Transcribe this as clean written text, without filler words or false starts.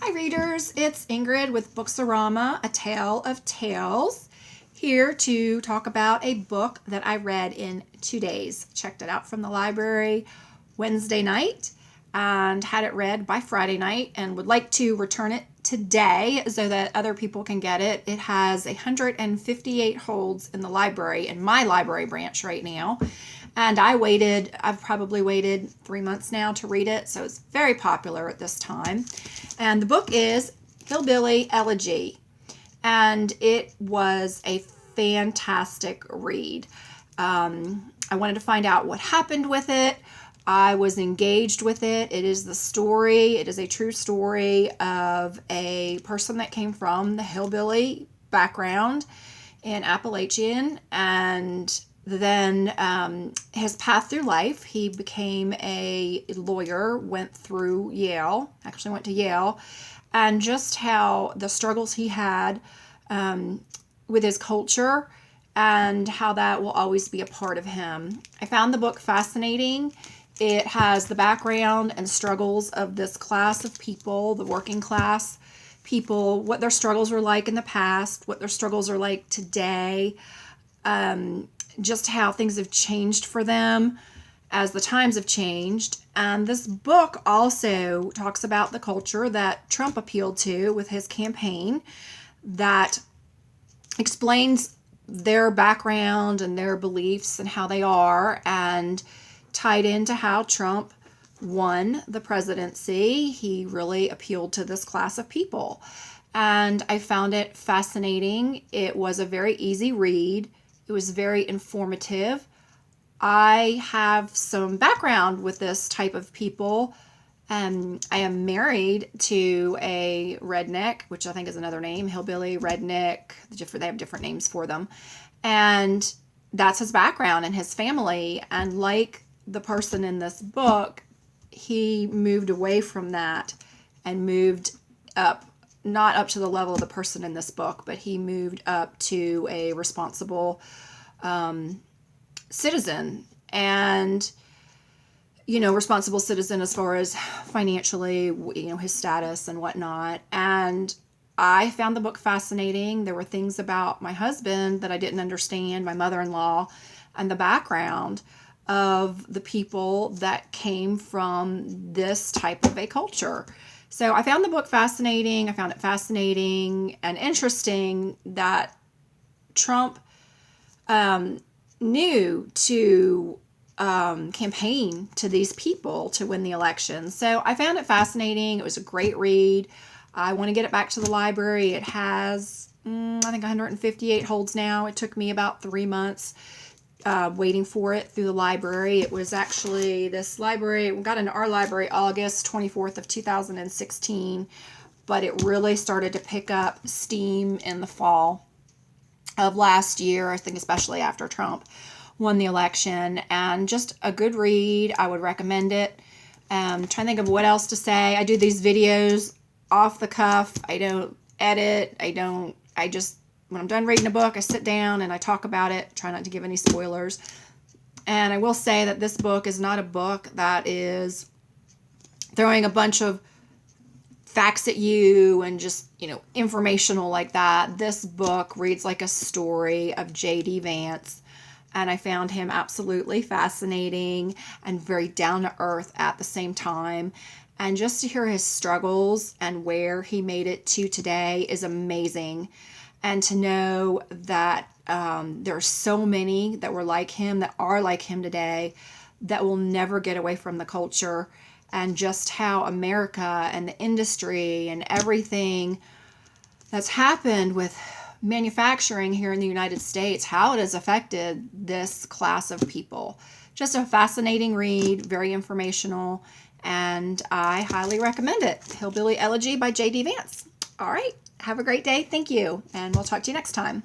Hi readers, it's Ingrid with Book.A, A Tale of Tales, here to talk about a book that I read in 2 days. Checked it out from the library Wednesday night and had it read by Friday night and would like to return it today so that other people can get it. It has 158 holds in the library, in my library branch right now. And I've probably waited 3 months now to read it, so it's very popular at this time. And the book is Hillbilly, Ellegy, and it was a fantastic read. I wanted to find out what happened with it. I was engaged with it. It is a true story of a person that came from the hillbilly background in Appalachian, and then his path through life, he became a lawyer, went to Yale, and just how the struggles he had with his culture and how that will always be a part of him. I found the book fascinating. It has the background and struggles of this class of people, the working class people, what their struggles were like in the past, what their struggles are like today, just how things have changed for them as the times have changed. And this book also talks about the culture that Trump appealed to with his campaign, that explains their background and their beliefs and how they are, and tied into how Trump won the presidency. He really appealed to this class of people. And I found it fascinating. It was a very easy read. It was very informative. I have some background with this type of people. I am married to a redneck, which I think is another name, hillbilly, redneck. They have different names for them. And that's his background and his family. And like the person in this book, he moved away from that and moved up, not up to the level of the person in this book, but he moved up to a responsible citizen, and responsible citizen as far as financially, his status and whatnot. And I found the book fascinating. There were things about my husband that I didn't understand, my mother-in-law, and the background of the people that came from this type of a culture. So I found the book fascinating. I found it fascinating and interesting that Trump knew to campaign to these people to win the election. So I found it fascinating. It was a great read. I want to get it back to the library. It has, I think, 158 holds now. It took me about 3 months waiting for it through the library. It was actually, this library, we got into our library August 24th of 2016, but it really started to pick up steam in the fall of last year, I think, especially after Trump won the election. And just a good read. I would recommend it. Trying to think of what else to say. I do these videos off the cuff. I don't edit. I just, when I'm done reading a book, I sit down and I talk about it. Try not to give any spoilers. And I will say that this book is not a book that is throwing a bunch of facts at you and just, informational like that. This book reads like a story of J.D. Vance, and I found him absolutely fascinating and very down to earth at the same time. And just to hear his struggles and where he made it to today is amazing. And to know that there are so many that were like him, that are like him today, that will never get away from the culture, and just how America and the industry and everything that's happened with manufacturing here in the United States, how it has affected this class of people. Just a fascinating read, very informational, and I highly recommend it. Hillbilly Ellegy by J.D. Vance. All right, have a great day. Thank you, and we'll talk to you next time.